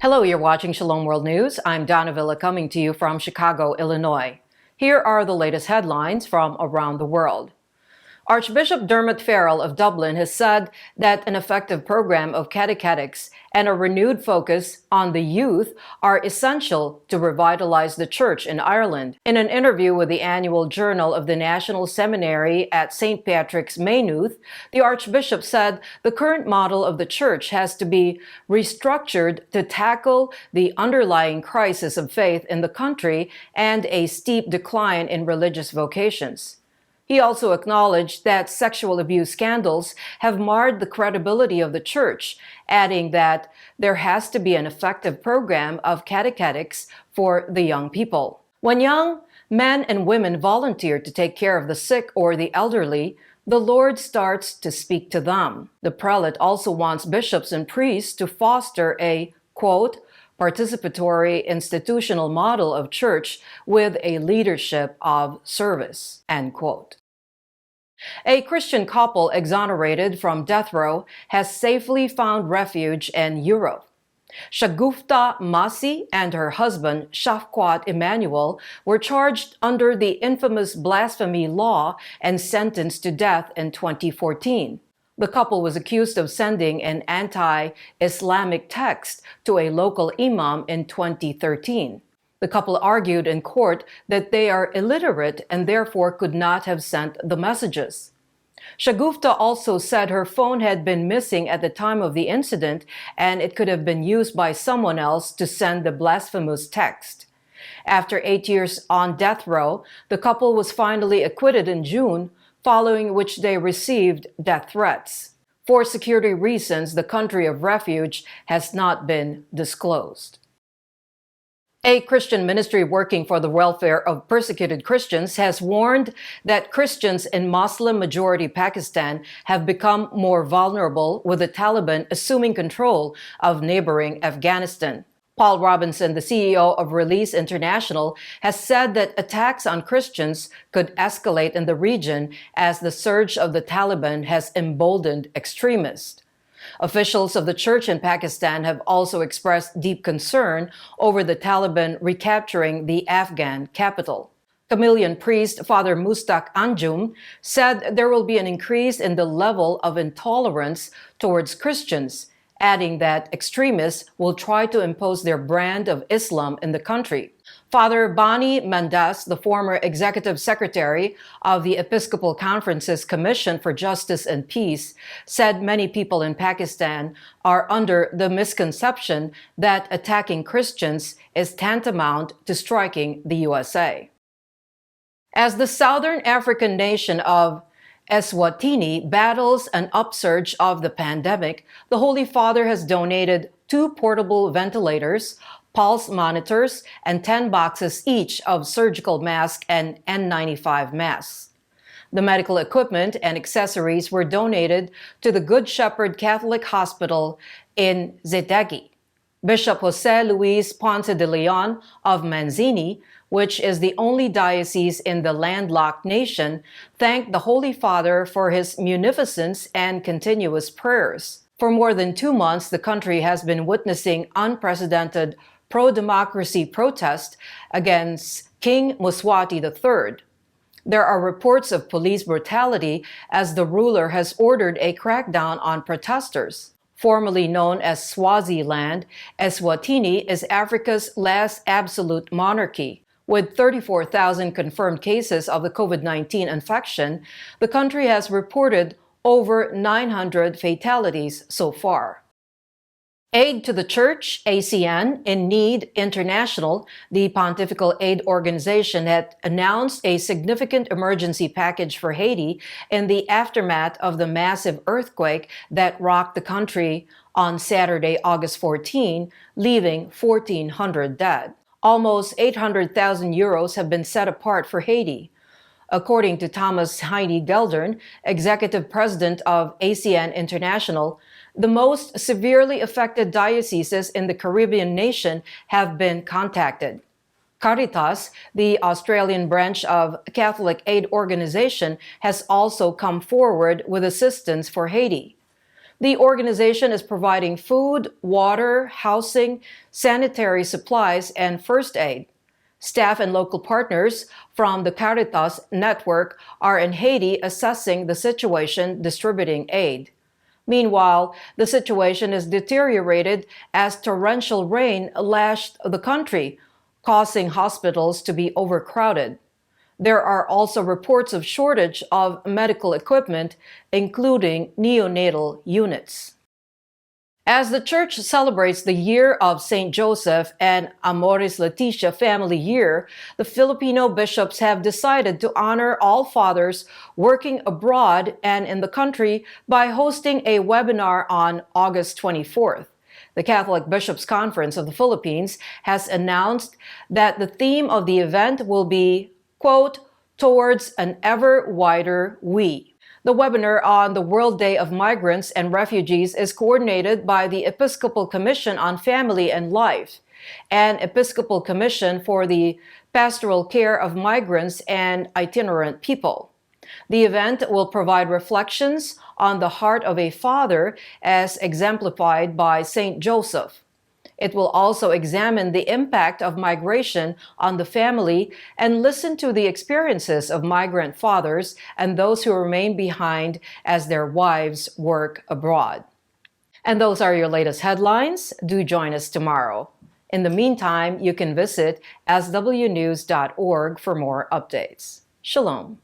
Hello, you're watching Shalom World News. I'm Donna Villa coming to you from Chicago, Illinois. Here are the latest headlines from around the world. Archbishop Dermot Farrell of Dublin has said that an effective program of catechetics and a renewed focus on the youth are essential to revitalize the church in Ireland. In an interview with the annual Journal of the National Seminary at St. Patrick's, Maynooth, the Archbishop said the current model of the church has to be restructured to tackle the underlying crisis of faith in the country and a steep decline in religious vocations. He also acknowledged that sexual abuse scandals have marred the credibility of the church, adding that there has to be an effective program of catechetics for the young people. When young men and women volunteer to take care of the sick or the elderly, the Lord starts to speak to them. The prelate also wants bishops and priests to foster a, quote, participatory institutional model of church with a leadership of service, end quote. A Christian couple exonerated from death row has safely found refuge in Europe. Shagufta Masih and her husband, Shafqat Emmanuel, were charged under the infamous blasphemy law and sentenced to death in 2014. The couple was accused of sending an anti-Islamic text to a local imam in 2013. The couple argued in court that they are illiterate and therefore could not have sent the messages. Shagufta also said her phone had been missing at the time of the incident and it could have been used by someone else to send the blasphemous text. After 8 years on death row, the couple was finally acquitted in June, following which they received death threats. For security reasons, the country of refuge has not been disclosed. A Christian ministry working for the welfare of persecuted Christians has warned that Christians in Muslim-majority Pakistan have become more vulnerable with the Taliban assuming control of neighboring Afghanistan. Paul Robinson, the CEO of Release International, has said that attacks on Christians could escalate in the region as the surge of the Taliban has emboldened extremists. Officials of the church in Pakistan have also expressed deep concern over the Taliban recapturing the Afghan capital. Chameleon priest Father Mustak Anjum said there will be an increase in the level of intolerance towards Christians, adding that extremists will try to impose their brand of Islam in the country. Father Bani Mandas, the former executive secretary of the Episcopal Conference's Commission for Justice and Peace, said many people in Pakistan are under the misconception that attacking Christians is tantamount to striking the USA. As the Southern African nation of Eswatini battles an upsurge of the pandemic, the Holy Father has donated 2 portable ventilators, pulse monitors, and 10 boxes each of surgical masks and N95 masks. The medical equipment and accessories were donated to the Good Shepherd Catholic Hospital in Zetegi. Bishop Jose Luis Ponce de Leon of Manzini, which is the only diocese in the landlocked nation, thanked the Holy Father for his munificence and continuous prayers. For more than 2 months, the country has been witnessing unprecedented pro-democracy protest against King Mswati III. There are reports of police brutality as the ruler has ordered a crackdown on protesters. Formerly known as Swaziland, Eswatini is Africa's last absolute monarchy. With 34,000 confirmed cases of the COVID-19 infection, the country has reported over 900 fatalities so far. Aid to the Church, ACN, in Need International, the Pontifical Aid Organization, had announced a significant emergency package for Haiti in the aftermath of the massive earthquake that rocked the country on Saturday, August 14, leaving 1,400 dead. Almost 800,000 euros have been set apart for Haiti. According to Thomas Heine Geldern, executive president of ACN International, the most severely affected dioceses in the Caribbean nation have been contacted. Caritas, the Australian branch of Catholic Aid Organization, has also come forward with assistance for Haiti. The organization is providing food, water, housing, sanitary supplies, and first aid. Staff and local partners from the Caritas network are in Haiti assessing the situation, distributing aid. Meanwhile, the situation is deteriorated as torrential rain lashed the country, causing hospitals to be overcrowded. There are also reports of shortage of medical equipment, including neonatal units. As the Church celebrates the year of St. Joseph and Amoris Laetitia Family Year, the Filipino bishops have decided to honor all fathers working abroad and in the country by hosting a webinar on August 24th. The Catholic Bishops' Conference of the Philippines has announced that the theme of the event will be, quote, "Towards an ever wider we." The webinar on the World Day of Migrants and Refugees is coordinated by the Episcopal Commission on Family and Life and Episcopal Commission for the Pastoral Care of Migrants and Itinerant People. The event will provide reflections on the heart of a father as exemplified by St. Joseph. It will also examine the impact of migration on the family and listen to the experiences of migrant fathers and those who remain behind as their wives work abroad. And those are your latest headlines. Do join us tomorrow. In the meantime, you can visit swnews.org for more updates. Shalom.